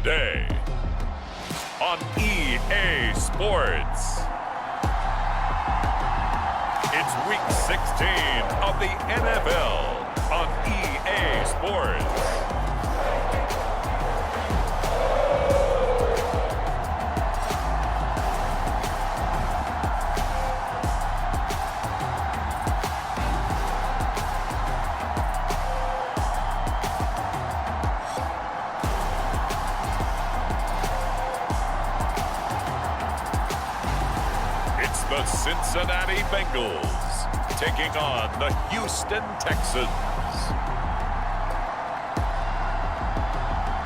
Today on EA Sports. It's week 16 of the NFL on EA Sports. The Cincinnati Bengals taking on the Houston Texans.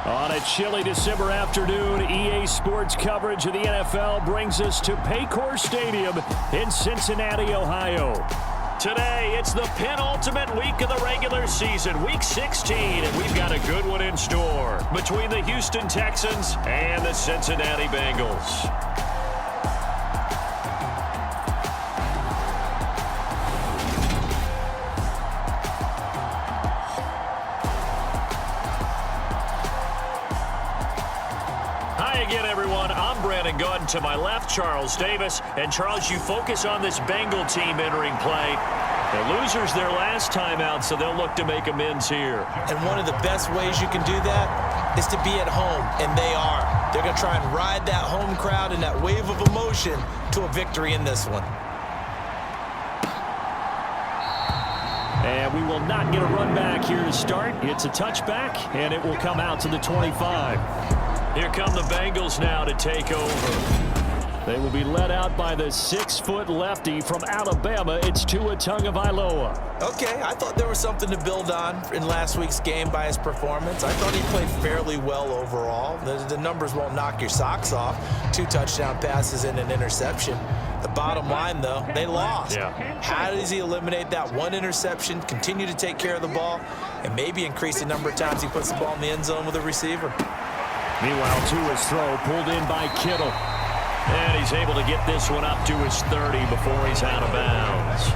On a chilly December afternoon, EA Sports coverage of the NFL brings us to Paycor Stadium in Cincinnati, Ohio. Today, it's the penultimate week of the regular season, week 16, and we've got a good one in store between the Houston Texans and the Cincinnati Bengals. Good to my left, Charles Davis. And Charles, you focus on this Bengal team entering play. The losers their last time out, so they'll look to make amends here. And one of the best ways you can do that is to be at home, and they are. They're going to try and ride that home crowd and that wave of emotion to a victory in this one. And we will not get a run back here to start. It's a touchback, and it will come out to the 25. Here come the Bengals now to take over. They will be led out by the 6-foot lefty from Alabama. It's Tua Tagovailoa. Okay, I thought there was something to build on in last week's game by his performance. I thought he played fairly well overall. The numbers won't knock your socks off. 2 touchdown passes and an interception. The bottom line, though, they lost. Yeah. How does he eliminate that one interception, continue to take care of the ball, and maybe increase the number of times he puts the ball in the end zone with a receiver? Meanwhile, Tua's throw pulled in by Kittle. And he's able to get this one up to his 30 before he's out of bounds.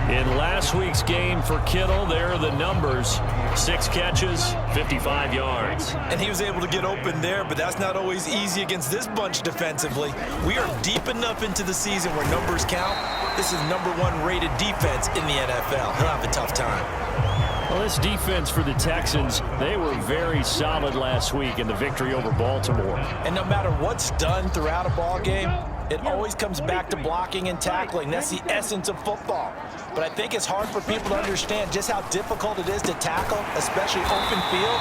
In last week's game for Kittle, there are the numbers. 6 catches, 55 yards. And he was able to get open there, but that's not always easy against this bunch defensively. We are deep enough into the season where numbers count. This is #1 rated defense in the NFL. He'll have a tough time. Well, this defense for the Texans, they were very solid last week in the victory over Baltimore. And no matter what's done throughout a ball game, it always comes back to blocking and tackling. That's the essence of football. But I think it's hard for people to understand just how difficult it is to tackle, especially open field.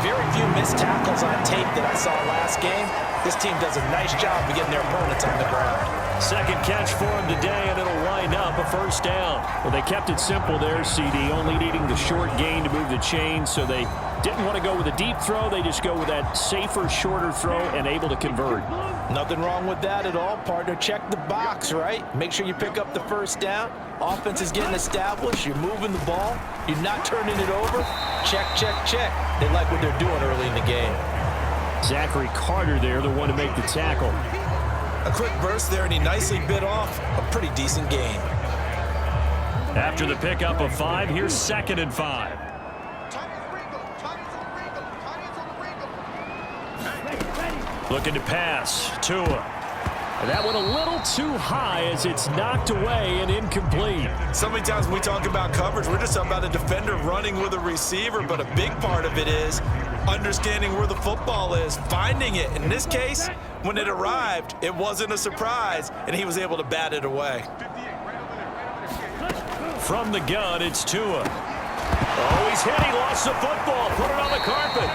Very few missed tackles on tape that I saw last game. This team does a nice job of getting their opponents on the ground. Second catch for him today, and it'll wind up a first down. Well, they kept it simple there, CD, only needing the short gain to move the chains, so they didn't want to go with a deep throw. They just go with that safer, shorter throw and able to convert. Nothing wrong with that at all, partner. Check the box, right? Make sure you pick up the first down. Offense is getting established. You're moving the ball. You're not turning it over. Check, check, check. They like what they're doing early in the game. Zachary Carter there, the one to make the tackle. A quick burst there, and he nicely bit off a pretty decent gain. After the pickup of 5, here's 2nd and 5. Looking to pass. Tua. And that one a little too high as it's knocked away and incomplete. So many times when we talk about coverage, we're just talking about a defender running with a receiver, but a big part of it is understanding where the football is, finding it. In this case, when it arrived, it wasn't a surprise, and he was able to bat it away. From the gun, it's Tua. Oh, he's hit. He lost the football. Put it on the carpet.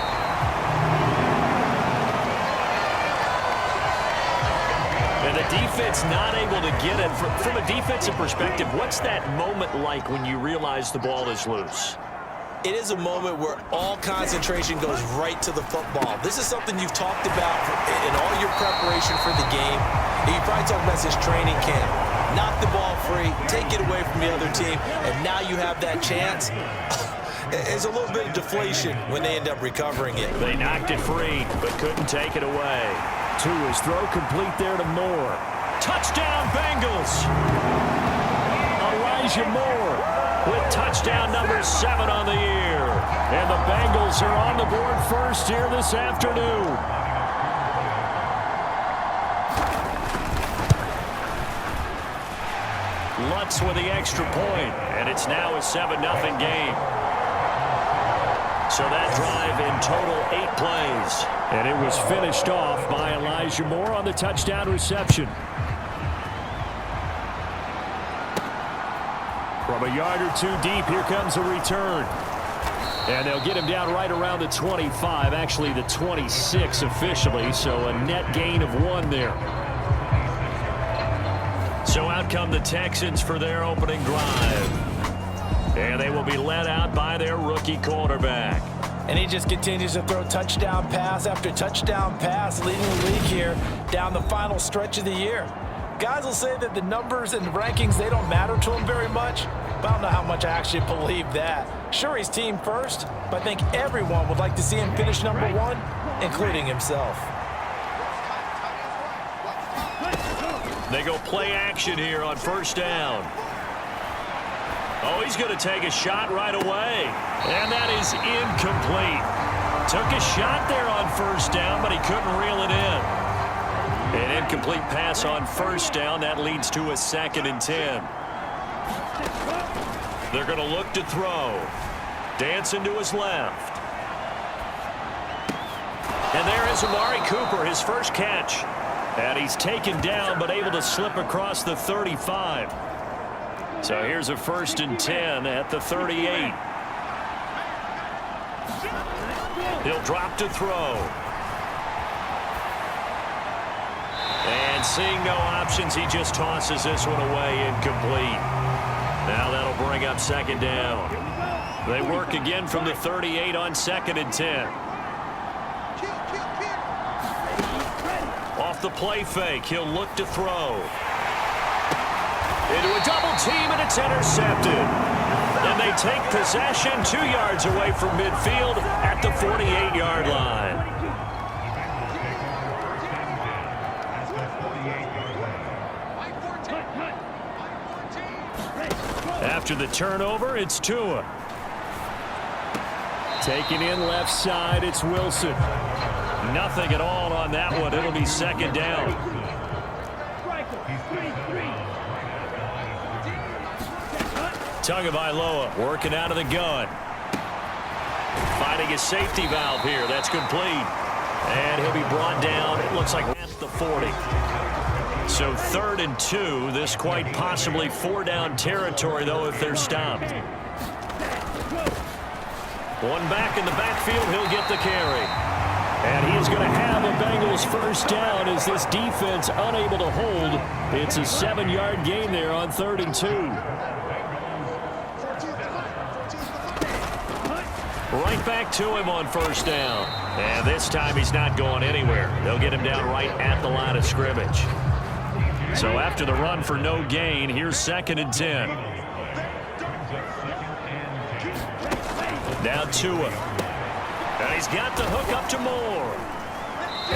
And the defense not able to get it. From a defensive perspective, what's that moment like when you realize the ball is loose? It is a moment where all concentration goes right to the football. This is something you've talked about in all your preparation for the game. You probably talked about this training camp. Knock the ball free, take it away from the other team, and now you have that chance. There's a little bit of deflation when they end up recovering it. They knocked it free, but couldn't take it away. Tua's throw complete there to Moore. Touchdown, Bengals! Elijah Moore with touchdown number 7 on the year. And the Bengals are on the board first here this afternoon. Lutz with the extra point, and it's now a 7-0 game. So that drive in total 8 plays. And it was finished off by Elijah Moore on the touchdown reception. From a yard or two deep, here comes a return. And they'll get him down right around the 25, actually the 26 officially, so a net gain of 1 there. So out come the Texans for their opening drive. And they will be led out by their rookie quarterback. And he just continues to throw touchdown pass after touchdown pass, leading the league here down the final stretch of the year. Guys will say that the numbers and rankings, they don't matter to him very much, but I don't know how much I actually believe that. Sure, he's team first, but I think everyone would like to see him finish number 1, including himself. They go play action here on first down. Oh, he's going to take a shot right away. And that is incomplete. Took a shot there on first down, but he couldn't reel it in. An incomplete pass on first down. That leads to a 2nd and 10. They're going to look to throw. Dancing to his left. And there is Amari Cooper, his first catch. And he's taken down, but able to slip across the 35. So here's a 1st and 10 at the 38. He'll drop to throw. And seeing no options, he just tosses this one away, incomplete. Now that'll bring up 2nd down. They work again from the 38 on 2nd and 10. Off the play fake, he'll look to throw. Into a double team, and it's intercepted. And they take possession 2 yards away from midfield at the 48-yard line. After the turnover, it's Tua. Taking in left side, it's Wilson. Nothing at all on that one. It'll be 2nd down. Tagovailoa working out of the gun. Finding a safety valve here. That's complete. And he'll be brought down, it looks like, at the 40. So 3rd and 2. This quite possibly 4-down territory, though, if they're stopped. One back in the backfield. He'll get the carry. And he is going to have a Bengals first down as this defense unable to hold. It's a 7-yard gain there on 3rd and 2. Right back to him on first down. And this time he's not going anywhere. They'll get him down right at the line of scrimmage. So after the run for no gain, here's 2nd and 10. Now Tua. And he's got the hook up to Moore.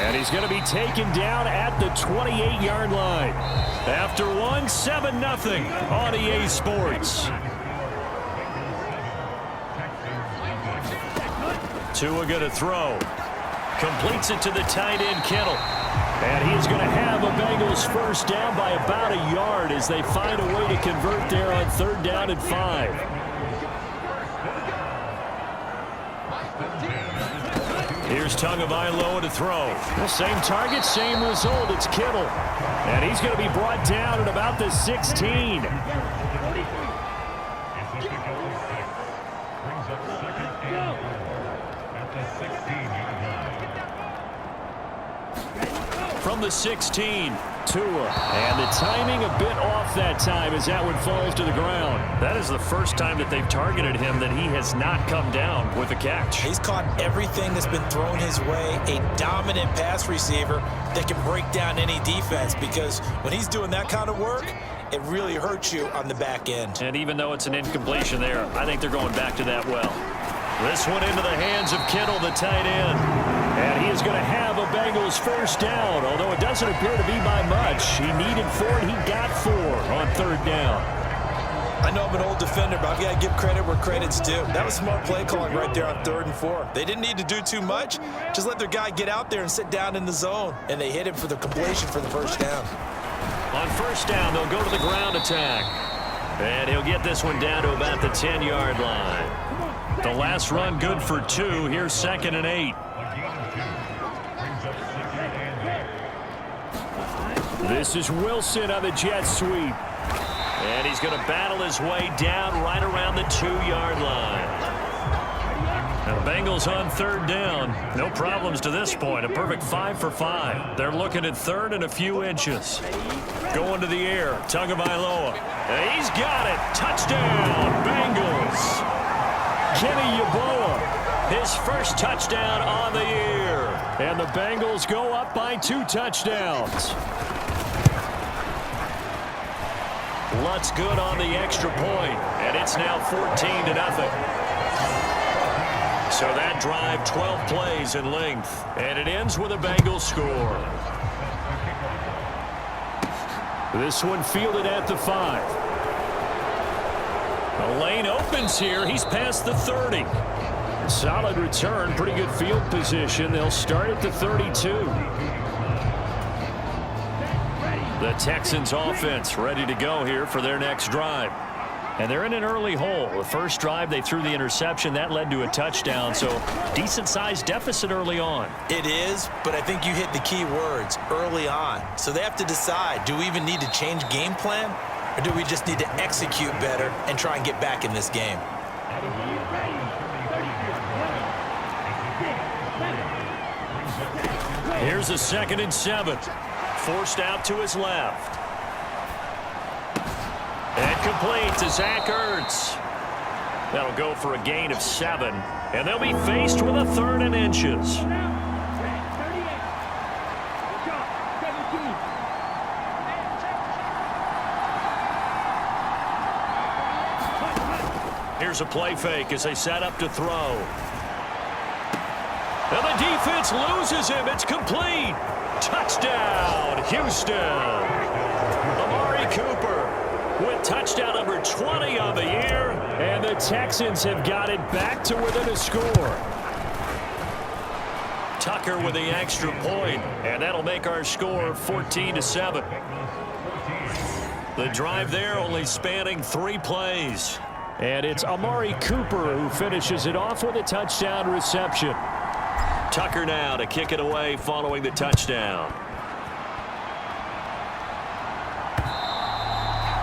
And he's going to be taken down at the 28-yard line. After one, 7-0 on EA Sports. Tua going to throw. Completes it to the tight end, Kittle. And he's going to have a Bengals first down by about a yard as they find a way to convert there on 3rd down and 5. Here's Tagovailoa to throw. The same target, same result. It's Kittle. And he's going to be brought down at about the 16. From the 16, Tua. And the timing a bit off that time as that one falls to the ground. That is the first time that they've targeted him that he has not come down with a catch. He's caught everything that's been thrown his way. A dominant pass receiver that can break down any defense, because when he's doing that kind of work, it really hurts you on the back end. And even though it's an incompletion there, I think they're going back to that well. This one into the hands of Kittle, the tight end. And he is going to have a Bengals first down, although it doesn't appear to be by much. He needed 4, and he got 4 on 3rd down. I know I'm an old defender, but I've got to give credit where credit's due. That was smart play calling right there on 3rd and 4. They didn't need to do too much. Just let their guy get out there and sit down in the zone. And they hit him for the completion for the first down. On first down, they'll go to the ground attack. And he'll get this one down to about the 10-yard line. The last run good for 2. Here's 2nd and 8. This is Wilson on the jet sweep. And he's going to battle his way down right around the 2-yard line. Now the Bengals on 3rd down. No problems to this point. A perfect 5 for 5. They're looking at 3rd and a few inches. Going to the air. Tagovailoa. He's got it. Touchdown, Bengals. Kenny Yeboah, his first touchdown on the year. And the Bengals go up by 2 touchdowns. Lutz good on the extra point, and it's now 14-0. So that drive, 12 plays in length, and it ends with a Bengals score. This one fielded at the 5. The lane opens here. He's past the 30. Solid return, pretty good field position. They'll start at the 32. The Texans offense ready to go here for their next drive. And they're in an early hole. The first drive, they threw the interception. That led to a touchdown, so decent-sized deficit early on. It is, but I think you hit the key words, early on. So they have to decide, do we even need to change game plan, or do we just need to execute better and try and get back in this game? Here's a 2nd and 7. Forced out to his left. And complete to Zach Ertz. That'll go for a gain of 7. And they'll be faced with a 3rd and inches. Here's a play fake as they set up to throw. And the defense loses him. It's complete. Touchdown, Houston. Amari Cooper with touchdown number 20 on the year. And the Texans have got it back to within a score. Tucker with the extra point, and that'll make our score 14-7. The drive there only spanning 3 plays. And it's Amari Cooper who finishes it off with a touchdown reception. Tucker now to kick it away following the touchdown.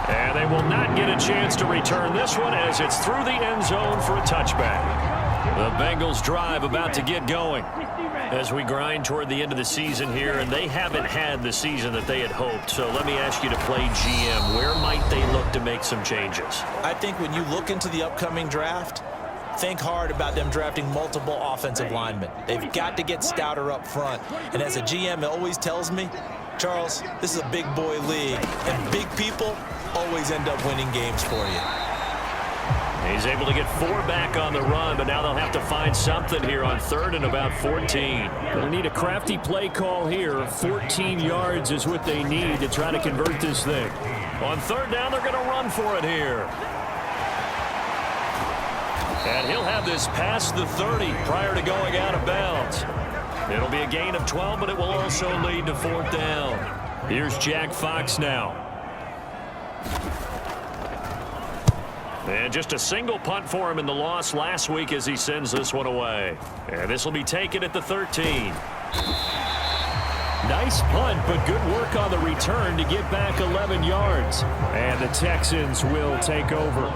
And they will not get a chance to return this one as it's through the end zone for a touchback. The Bengals drive about to get going as we grind toward the end of the season here, and they haven't had the season that they had hoped. So let me ask you to play GM. Where might they look to make some changes? I think when you look into the upcoming draft, think hard about them drafting multiple offensive linemen. They've got to get stouter up front. And as a GM, it always tells me, Charles, this is a big boy league, and big people always end up winning games for you. He's able to get 4 back on the run, but now they'll have to find something here on 3rd and about 14. They'll need a crafty play call here. 14 yards is what they need to try to convert this thing. On 3rd down, they're going to run for it here. And he'll have this past the 30 prior to going out of bounds. It'll be a gain of 12, but it will also lead to 4th down. Here's Jack Fox now. And just a single punt for him in the loss last week as he sends this one away. And this will be taken at the 13. Nice punt, but good work on the return to get back 11 yards. And the Texans will take over.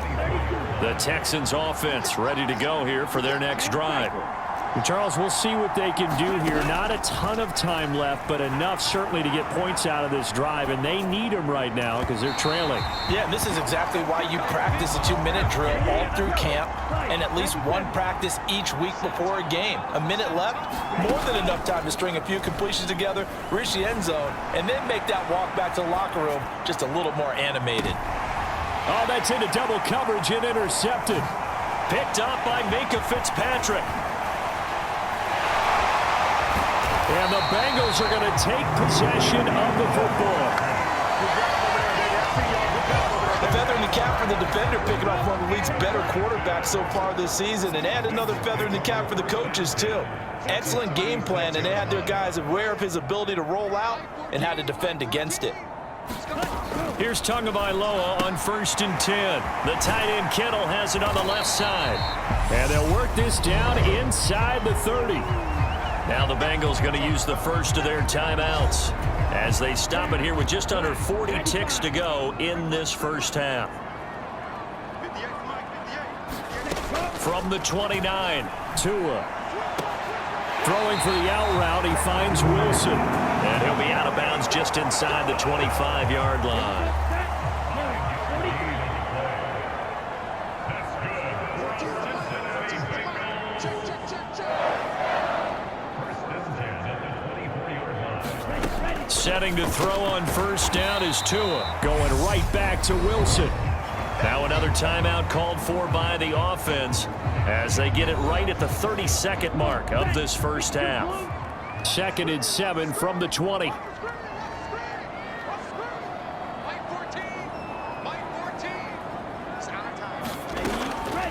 The Texans offense ready to go here for their next drive. And Charles, we'll see what they can do here. Not a ton of time left, but enough certainly to get points out of this drive, and they need them right now because they're trailing. Yeah, and this is exactly why you practice a 2-minute drill all through camp and at least one practice each week before a game. A minute left, more than enough time to string a few completions together, reach the end zone, and then make that walk back to the locker room just a little more animated. Oh, that's into double coverage and intercepted. Picked up by Minka Fitzpatrick. And the Bengals are going to take possession of the football. feather in the cap for the defender, picking off one of the league's better quarterbacks so far this season, and add another feather in the cap for the coaches, too. Excellent game plan, and they had their guys aware of his ability to roll out and how to defend against it. Here's Tagovailoa on 1st and 10. The tight end Kittle has it on the left side. And they'll work this down inside the 30. Now the Bengals going to use the first of their timeouts as they stop it here with just under 40 ticks to go in this first half. From the 29, Tua. Throwing for the out route, he finds Wilson. And he'll be out of bounds just inside the 25-yard line. Setting to throw on 1st down is Tua. Going right back to Wilson. Now another timeout called for by the offense as they get it right at the 32nd mark of this first half. 2nd and 7 from the 20.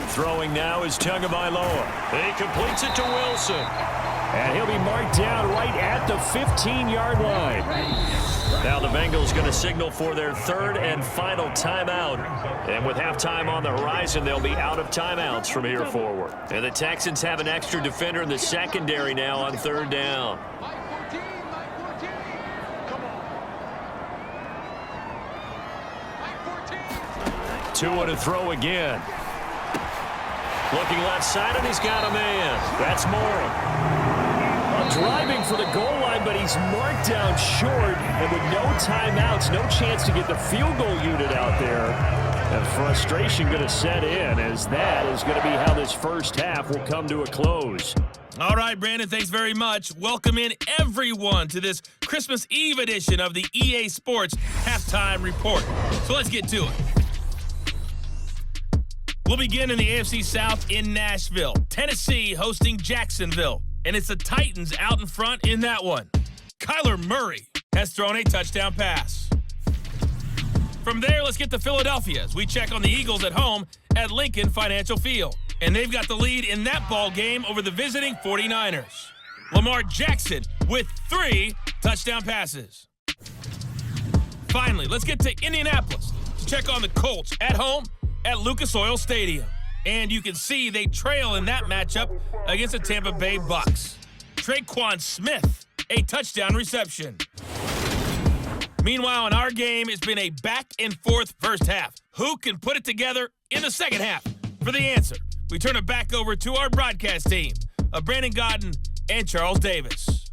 Throwing now is Tagovailoa. He completes it to Wilson. And he'll be marked down right at the 15-yard line. Now the Bengals going to signal for their 3rd and final timeout. And with halftime on the horizon, they'll be out of timeouts from here forward. And the Texans have an extra defender in the secondary now on 3rd down. Tua to throw again. Looking left side, and he's got a man. That's Moore. Driving for the goal line, but he's marked down short. And with no timeouts, no chance to get the field goal unit out there. And frustration going to set in, as that is going to be how this first half will come to a close. All right, Brandon, thanks very much. Welcome in everyone to this Christmas Eve edition of the EA Sports Halftime Report. So let's get to it. We'll begin in the AFC South in Nashville. Tennessee hosting Jacksonville. And it's the Titans out in front in that one. Kyler Murray has thrown a touchdown pass. From there, let's get to Philadelphia as we check on the Eagles at home at Lincoln Financial Field. And they've got the lead in that ball game over the visiting 49ers. Lamar Jackson with 3 touchdown passes. Finally, let's get to Indianapolis to check on the Colts at home at Lucas Oil Stadium. And you can see they trail in that matchup against the Tampa Bay Bucks. Traquan Smith, a touchdown reception. Meanwhile, in our game, it's been a back-and-forth first half. Who can put it together in the second half? For the answer, we turn it back over to our broadcast team of Brandon Godden and Charles Davis.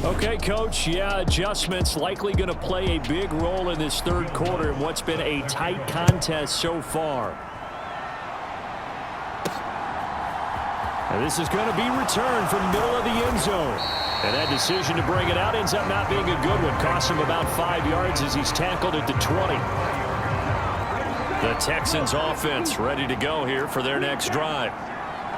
Okay, Coach, adjustments likely going to play a big role in this third quarter in what's been a tight contest so far. And this is going to be returned from the middle of the end zone. And that decision to bring it out ends up not being a good one. Costs him about 5 yards as he's tackled at the 20. The Texans offense ready to go here for their next drive.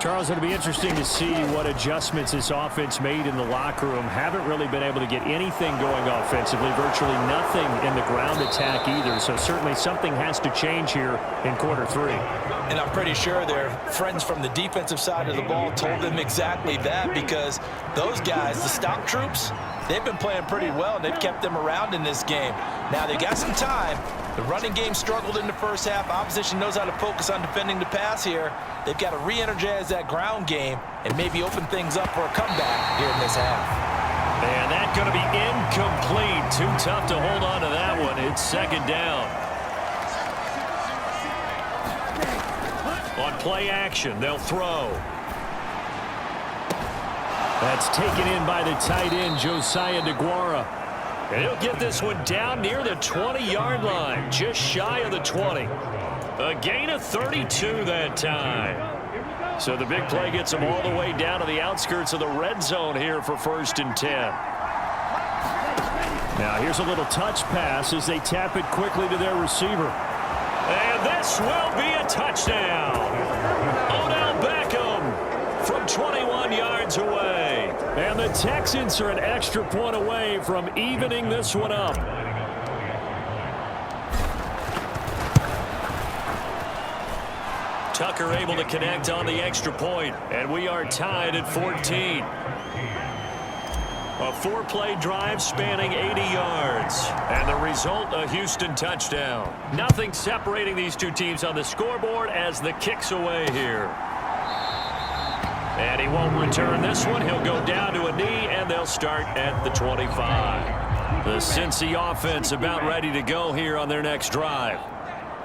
Charles, it'll be interesting to see what adjustments this offense made in the locker room. Haven't really been able to get anything going offensively, virtually nothing in the ground attack either. So certainly something has to change here in quarter 3. And I'm pretty sure their friends from the defensive side of the ball told them exactly that, because those guys, the stop troops, they've been playing pretty well, and they've kept them around in this game. Now, they got some time. The running game struggled in the first half. Opposition knows how to focus on defending the pass here. They've got to re-energize that ground game and maybe open things up for a comeback here in this half. And that's going to be incomplete. Too tough to hold on to that one. It's second down. On play action, they'll throw. That's taken in by the tight end, Josiah DeGuara. And he'll get this one down near the 20-yard line, just shy of the 20. A gain of 32 that time. So the big play gets them all the way down to the outskirts of the red zone here for 1st and 10. Now here's a little touch pass as they tap it quickly to their receiver. And this will be a touchdown. Odell Beckham from 21 yards away. And the Texans are an extra point away from evening this one up. Tucker able to connect on the extra point, and we are tied at 14. A 4-play drive spanning 80 yards. And the result, a Houston touchdown. Nothing separating these two teams on the scoreboard as the kick's away here. And he won't return this one. He'll go down to a knee, and they'll start at the 25. The Cincy offense about ready to go here on their next drive.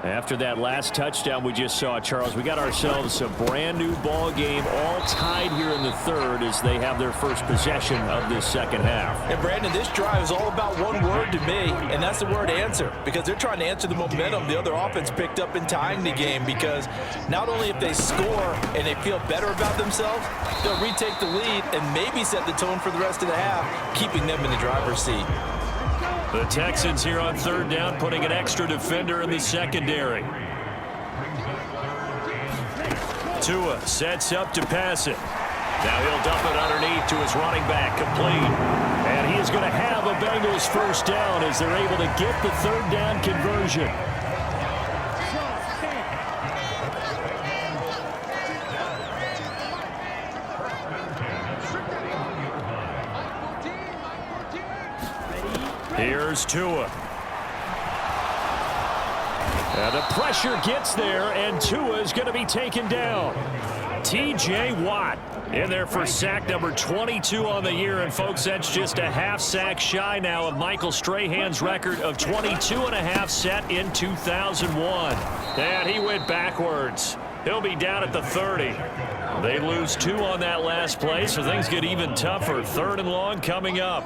After that last touchdown we just saw, Charles, we got ourselves a brand new ball game, all tied here in the third as they have their first possession of this second half. And Brandon, this drive is all about one word to me, and that's the word answer, because they're trying to answer the momentum the other offense picked up in tying the game, because not only if they score and they feel better about themselves, they'll retake the lead and maybe set the tone for the rest of the half, keeping them in the driver's seat. The Texans here on third down, putting an extra defender in the secondary. Tua sets up to pass it. Now he'll dump it underneath to his running back, complete. And he is going to have a Bengals first down as they're able to get the third down conversion. Here's Tua. And the pressure gets there, and Tua is going to be taken down. T.J. Watt in there for sack number 22 on the year. And, folks, that's just a half sack shy now of Michael Strahan's record of 22.5 set in 2001. And he went backwards. He'll be down at the 30. They lose 2 on that last play, so things get even tougher. Third and long coming up.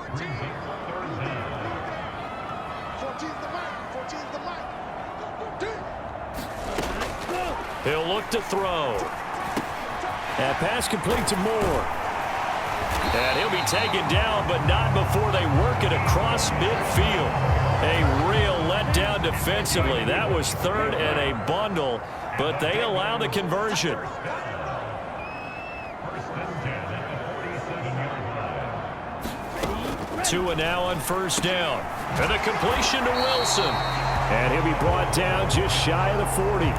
He'll look to throw. And pass complete to Moore. And he'll be taken down, but not before they work it across midfield. A real letdown defensively. That was third and a bundle, but they allow the conversion. Tua now on first down. And a completion to Wilson. And he'll be brought down just shy of the 40.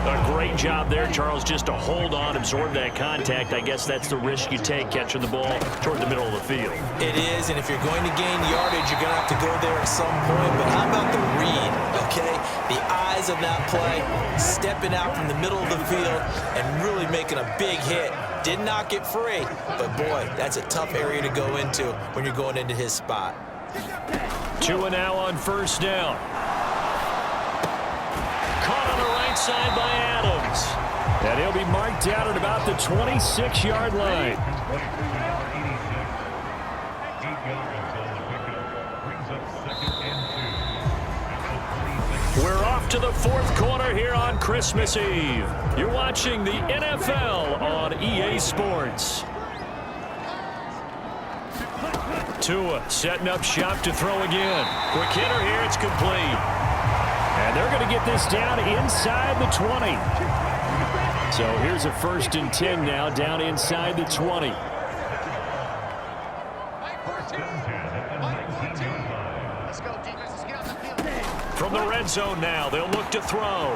A great job there, Charles, just to hold on, absorb that contact. I guess that's the risk you take catching the ball toward the middle of the field. It is, and if you're going to gain yardage, you're going to have to go there at some point. But how about the read, okay? The eyes of that play, stepping out from the middle of the field and really making a big hit. Did not get free, but boy, that's a tough area to go into when you're going into his spot. Tua now on first down. Caught on the right side by Adams. And he'll be marked down at about the 26-yard line. We're off to the fourth quarter here on Christmas Eve. You're watching the NFL on EA Sports. Tua setting up shop to throw again. Quick hitter here, it's complete. And they're going to get this down inside the 20. So here's a 1st and 10 now, down inside the 20. From the red zone now, they'll look to throw.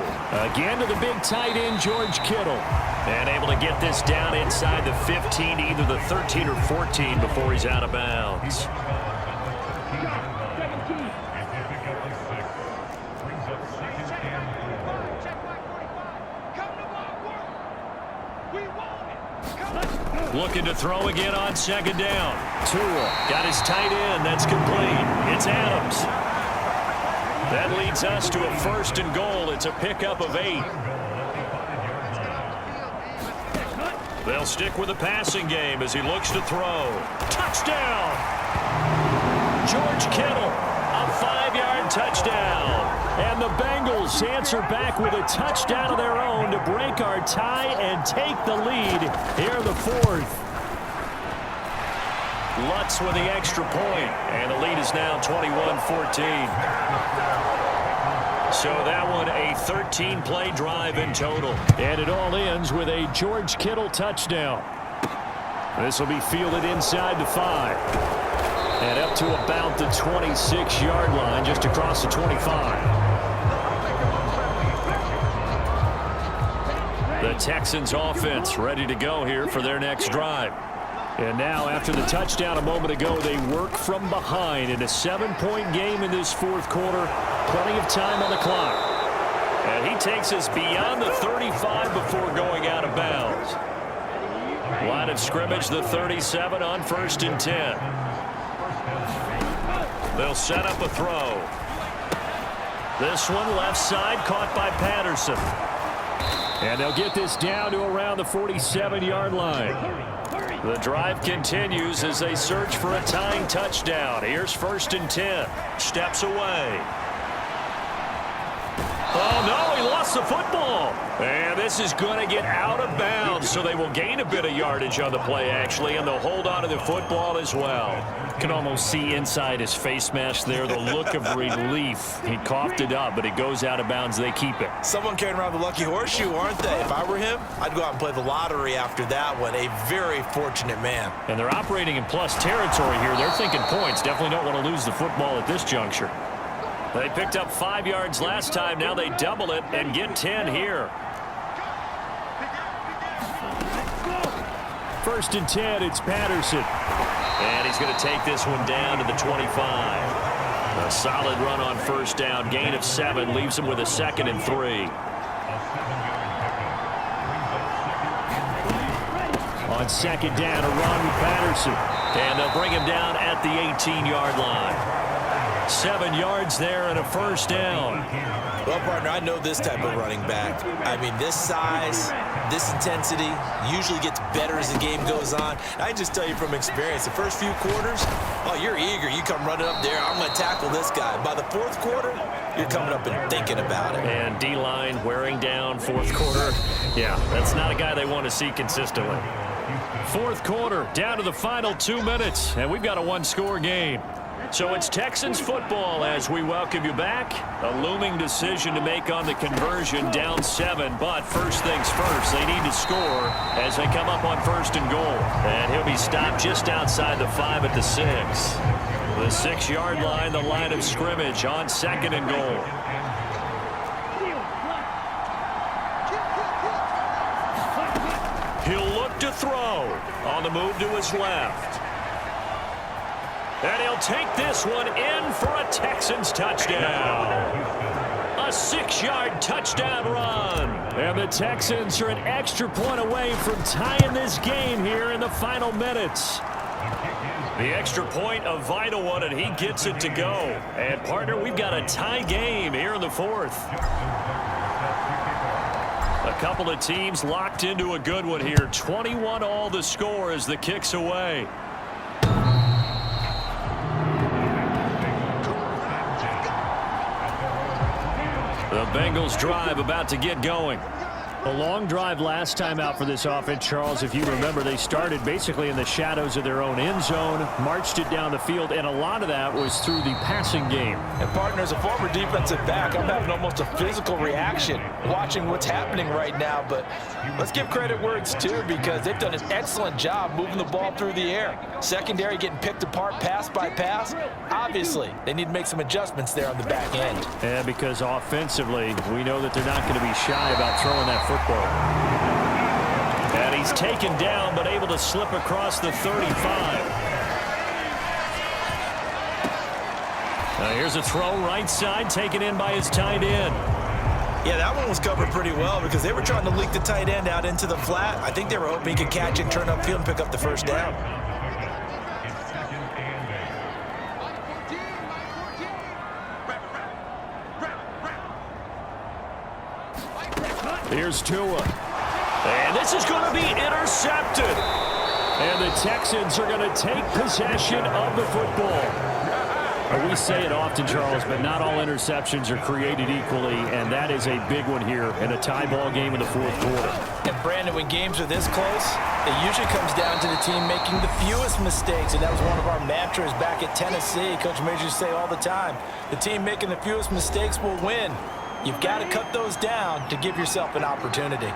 Again to the big tight end, George Kittle. And able to get this down inside the 15, either the 13 or 14 before he's out of bounds. Looking to throw again on second down. Tua got his tight end. That's complete. It's Adams. That leads us to a 1st and goal. It's a pickup of 8. They'll stick with the passing game as he looks to throw. Touchdown! George Kittle, a 5-yard touchdown. And the Bengals answer back with a touchdown of their own to break our tie and take the lead here in the 4th. Lutz with the extra point, and the lead is now 21-14. So that one a 13-play drive in total. And it all ends with a George Kittle touchdown. This will be fielded inside the 5. And up to about the 26-yard line, just across the 25. The Texans offense ready to go here for their next drive. And now, after the touchdown a moment ago, they work from behind in a 7-point game in this fourth quarter. Plenty of time on the clock. And he takes us beyond the 35 before going out of bounds. Line of scrimmage, the 37 on 1st and 10. They'll set up a throw. This one left side, caught by Patterson. And they'll get this down to around the 47-yard line. The drive continues as they search for a tying touchdown. Here's 1st and 10. Steps away. Oh, no, he lost the football. And this is going to get out of bounds, so they will gain a bit of yardage on the play, actually, and they'll hold on to the football as well. You can almost see inside his face mask there the look of relief. He coughed it up, but it goes out of bounds. They keep it. Someone carrying around the lucky horseshoe, aren't they? If I were him, I'd go out and play the lottery after that one. A very fortunate man. And they're operating in plus territory here. They're thinking points. Definitely don't want to lose the football at this juncture. They picked up 5 yards last time. Now they double it and get 10 here. 1st and 10, it's Patterson. And he's going to take this one down to the 25. A solid run on 1st down. Gain of 7 leaves him with a 2nd and 3. On 2nd down, a run with Patterson. And they'll bring him down at the 18-yard line. 7 yards there and a 1st down. Well, partner, I know this type of running back. I mean, this size, this intensity usually gets better as the game goes on. I just tell you from experience, the first few quarters, oh, you're eager. You come running up there, I'm going to tackle this guy. By the 4th quarter, you're coming up and thinking about it. And D-line wearing down 4th quarter. Yeah, that's not a guy they want to see consistently. 4th quarter, down to the final 2 minutes, and we've got a 1-score game. So it's Texans football as we welcome you back. A looming decision to make on the conversion, down 7. But first things first, they need to score as they come up on 1st and goal. And he'll be stopped just outside the 5 at the 6. The 6-yard line, the line of scrimmage on 2nd and goal. He'll look to throw on the move to his left. And he'll take this one in for a Texans touchdown. A 6-yard touchdown run. And the Texans are an extra point away from tying this game here in the final minutes. The extra point, a vital one, and he gets it to go. And, partner, we've got a tie game here in the 4th. A couple of teams locked into a good one here. 21-all the score as the kick's away. The Bengals drive about to get going. A long drive last time out for this offense, Charles. If you remember, they started basically in the shadows of their own end zone, marched it down the field, and a lot of that was through the passing game. And, partner, as a former defensive back, I'm having almost a physical reaction watching what's happening right now. But let's give credit where it's due because they've done an excellent job moving the ball through the air. Secondary getting picked apart pass by pass. Obviously, they need to make some adjustments there on the back end. And because offensively, we know that they're not going to be shy about throwing that football. And he's taken down, but able to slip across the 35. Now here's a throw right side, taken in by his tight end. Yeah, that one was covered pretty well because they were trying to leak the tight end out into the flat. I think they were hoping he could catch it, turn upfield, and pick up the 1st down. Here's Tua. And this is going to be intercepted. And the Texans are going to take possession of the football. We say it often, Charles, but not all interceptions are created equally, and that is a big one here in a tie ball game in the 4th quarter. And, Brandon, when games are this close, it usually comes down to the team making the fewest mistakes, and that was one of our mantras back at Tennessee. Coach Major used to say all the time, the team making the fewest mistakes will win. You've got to cut those down to give yourself an opportunity.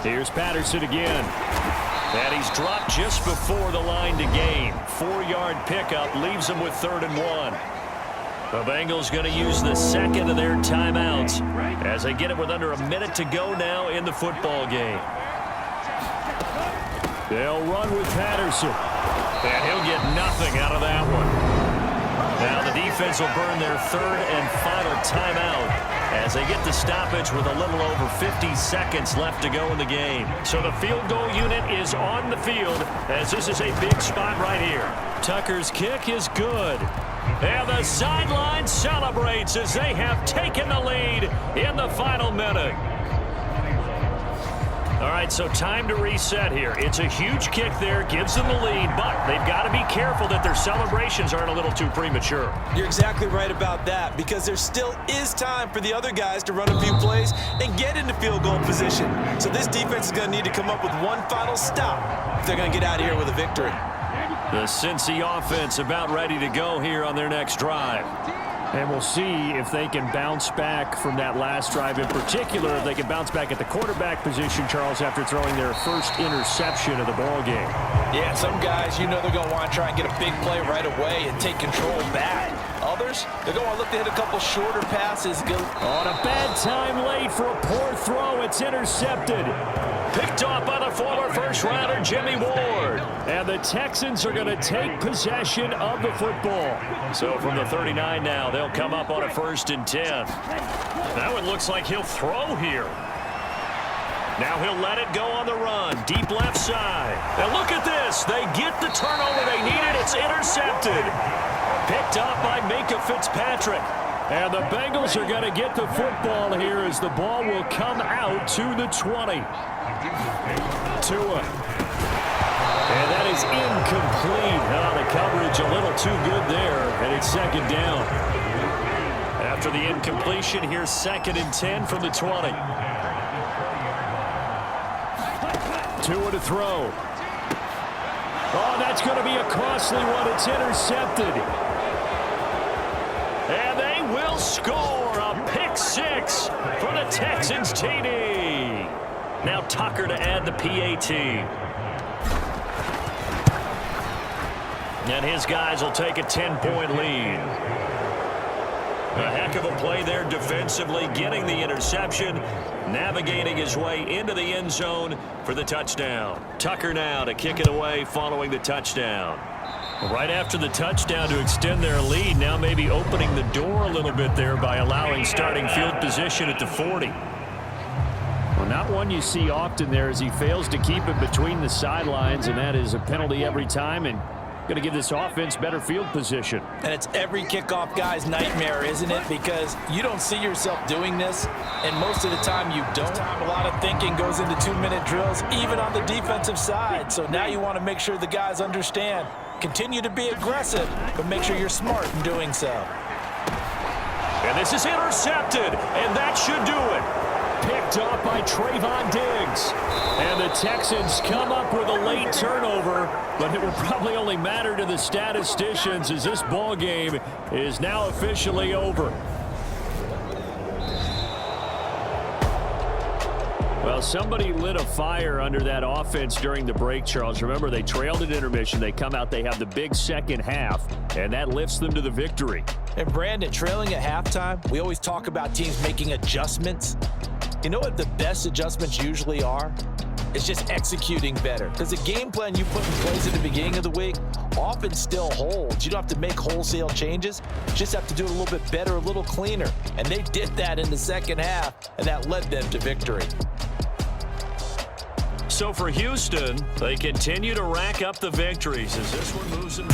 Here's Patterson again. And he's dropped just before the line to gain. 4-yard pickup leaves him with 3rd and 1. The Bengals going to use the second of their timeouts as they get it with under a minute to go now in the football game. They'll run with Patterson. And he'll get nothing out of that one. Now the defense will burn their 3rd and final timeout as they get the stoppage with a little over 50 seconds left to go in the game. So the field goal unit is on the field as this is a big spot right here. Tucker's kick is good. And the sideline celebrates as they have taken the lead in the final minute. All right, so time to reset here. It's a huge kick there, gives them the lead, but they've got to be careful that their celebrations aren't a little too premature. You're exactly right about that, because there still is time for the other guys to run a few plays and get into field goal position. So this defense is going to need to come up with one final stop if they're going to get out of here with a victory. The Cincy offense about ready to go here on their next drive. And we'll see if they can bounce back from that last drive in particular. If they can bounce back at the quarterback position, Charles, after throwing their first interception of the ball game. Yeah, some guys, you know they're going to want to try and get a big play right away and take control back. Others, they're going to look to hit a couple shorter passes. On a bad time late for a poor throw. It's intercepted. Picked off by the former first-rounder Jimmy Ward. And the Texans are going to take possession of the football. So from the 39 now, they'll come up on a 1st and 10. That one looks like he'll throw here. Now he'll let it go on the run. Deep left side. And look at this. They get the turnover they needed. It's intercepted. Picked up by Minka Fitzpatrick. And the Bengals are going to get the football here as the ball will come out to the 20. Tua. And that is incomplete. The coverage a little too good there, and it's 2nd down. After the incompletion, here's 2nd and 10 from the 20. Tua to throw. Oh, that's going to be a costly one. It's intercepted. And they will score a pick 6 for the Texans TD. Now Tucker to add the PAT. And his guys will take a 10-point lead. A heck of a play there defensively, getting the interception, navigating his way into the end zone for the touchdown. Tucker now to kick it away following the touchdown. Right after the touchdown to extend their lead, now maybe opening the door a little bit there by allowing starting field position at the 40. Well, not one you see often there as he fails to keep it between the sidelines, and that is a penalty every time and going to give this offense better field position. And it's every kickoff guy's nightmare, isn't it? Because you don't see yourself doing this, and most of the time you don't. A lot of thinking goes into 2-minute drills, even on the defensive side. So now you want to make sure the guys understand. Continue to be aggressive, but make sure you're smart in doing so. And this is intercepted, and that should do it. Picked up by Trayvon Diggs. And the Texans come up with a late turnover, but it will probably only matter to the statisticians as this ball game is now officially over. Well, somebody lit a fire under that offense during the break, Charles. Remember, they trailed at intermission. They come out, they have the big second half, and that lifts them to the victory. And Brandon, trailing at halftime, we always talk about teams making adjustments. You know what the best adjustments usually are? It's just executing better. Because the game plan you put in place at the beginning of the week often still holds. You don't have to make wholesale changes. You just have to do it a little bit better, a little cleaner. And they did that in the second half, and that led them to victory. So for Houston, they continue to rack up the victories as this one moves them to